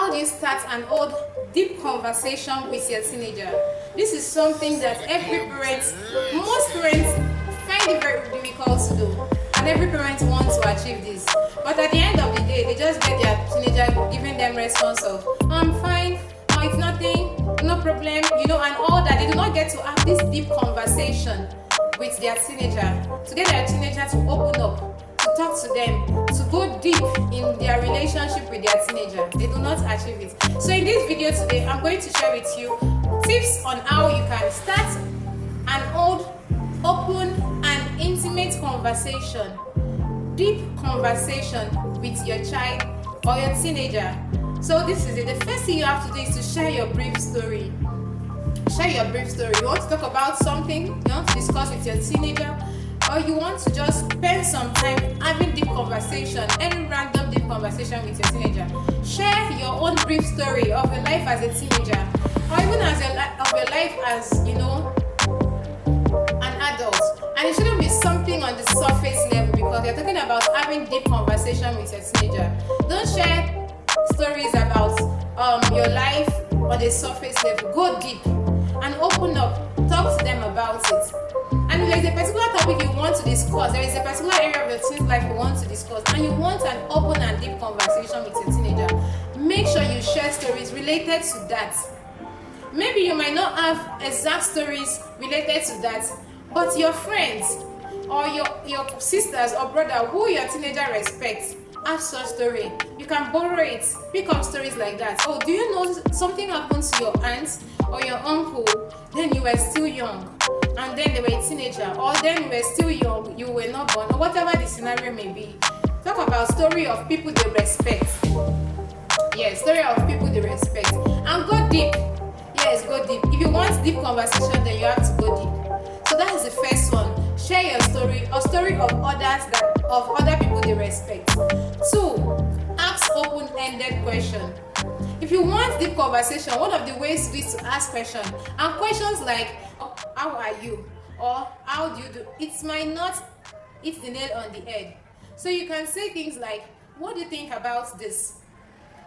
How do you start an old deep conversation with your teenager? This is something that most parents find it very difficult to do, and every parent wants to achieve this. But at the end of the day, they just get their teenager giving them response of, "Oh, I'm fine, oh, it's nothing, no problem," and all that. They do not get to have this deep conversation with their teenager, to get their teenager to open up, to talk to them, to go deep in their relationship with their teenager. They do not achieve it. So in this video today, I'm going to share with you tips on how you can start an old, open and intimate conversation, deep conversation with your child or your teenager. So this is it. The first thing you have to do is to share your brief story. Share your brief story. You want to talk about something you want to discuss with your teenager, or you want to just spend some time having deep conversation, any random deep conversation with your teenager. Share your own brief story of your life as a teenager, or even of your life as an adult. And it shouldn't be something on the surface level, because you're talking about having deep conversation with your teenager. Don't share stories about your life on the surface level. Go deep and open up. Talk to them about it. And if there is a particular topic you want to discuss, there is a particular area of your teen's life you want to discuss, and you want an open and deep conversation with your teenager, make sure you share stories related to that. Maybe you might not have exact stories related to that, but your friends or your sisters or brother who your teenager respects have such story. You can borrow it. Pick up stories like that. Oh, do you know something happened to your aunt or your uncle? Then you were still young, and then they were a teenager, or then you were still young, you were not born, or whatever the scenario may be. Talk about story of people they respect. Yes, story of people they respect. And go deep. Yes, go deep. If you want deep conversation, then you have to go deep. So that is the first one. Share your story, or story of other people they respect. 2, ask open-ended question. If you want deep conversation, one of the ways is to ask questions. And questions like, "Oh, how are you?" or "How do you do?" It might not hit the nail on the head. So you can say things like, "What do you think about this?"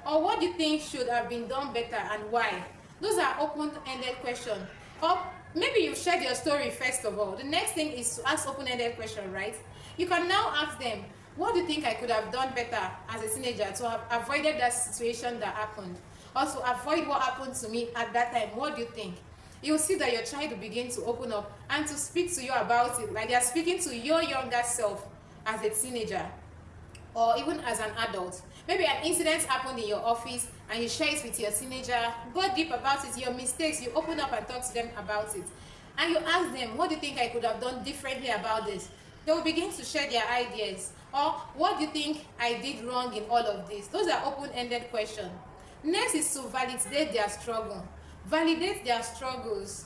or "What do you think should have been done better and why?" Those are open-ended questions. Or maybe you shared your story first of all. The next thing is to ask open-ended question, right? You can now ask them, "What do you think I could have done better as a teenager to have avoided that situation that happened? Or to avoid what happened to me at that time? What do you think?" You'll see that your child will begin to open up and to speak to you about it, like they're speaking to your younger self as a teenager or even as an adult. Maybe an incident happened in your office and you share it with your teenager. Go deep about it, your mistakes, you open up and talk to them about it. And you ask them, "What do you think I could have done differently about this?" They will begin to share their ideas. Or, "What do you think I did wrong in all of this?" Those are open-ended questions. Next is to validate their struggle. Validate their struggles.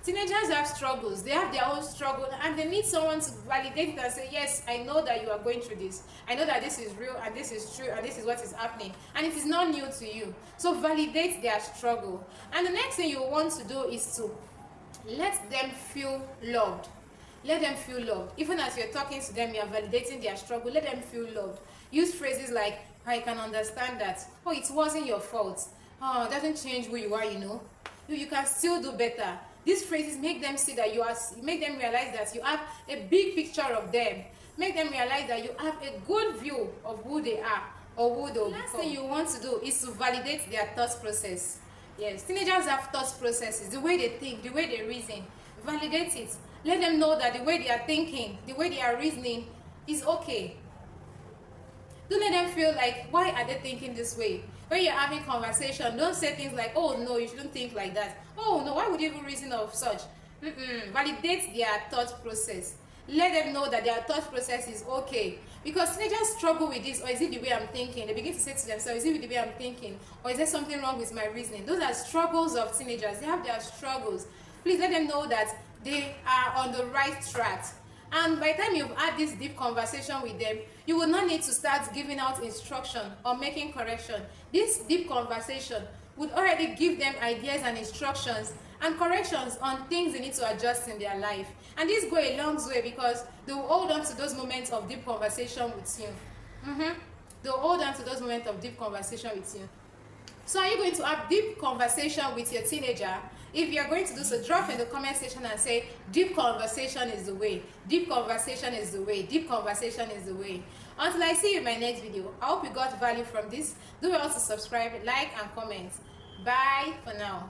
Teenagers have struggles. They have their own struggle, and they need someone to validate it and say, "Yes, I know that you are going through this. I know that this is real and this is true and this is what is happening, and it is not new to you." So validate their struggle. And the next thing you want to do is to let them feel loved. Let them feel loved. Even as you're talking to them, you're validating their struggle. Let them feel loved. Use phrases like, "I can understand that. Oh, it wasn't your fault. Oh, it doesn't change who you are, You can still do better." These phrases make them see that make them realize that you have a big picture of them. Make them realize that you have a good view of who they are or who they'll become. The last thing you want to do is to validate their thought process. Yes, teenagers have thought processes, the way they think, the way they reason. Validate it. Let them know that the way they are thinking, the way they are reasoning is okay. Don't let them feel like, why are they thinking this way? When you're having conversation, don't say things like, "Oh no, you shouldn't think like that. Oh no, why would you even reason of such?" Validate their thought process. Let them know that their thought process is okay. Because teenagers struggle with this. Or is it the way I'm thinking? They begin to say to themselves, "Is it the way I'm thinking? Or is there something wrong with my reasoning?" Those are struggles of teenagers. They have their struggles. Please let them know that they are on the right track. And by the time you've had this deep conversation with them, you will not need to start giving out instruction or making correction. This deep conversation would already give them ideas and instructions and corrections on things they need to adjust in their life. And this go a long way, because they will hold on to those moments of deep conversation with you. They'll hold on to those moments of deep conversation with you. So are you going to have deep conversation with your teenager? If you're going to do so, drop in the comment section and say, deep conversation is the way. Deep conversation is the way. Deep conversation is the way. Until I see you in my next video, I hope you got value from this. Do well to subscribe, like, and comment. Bye for now.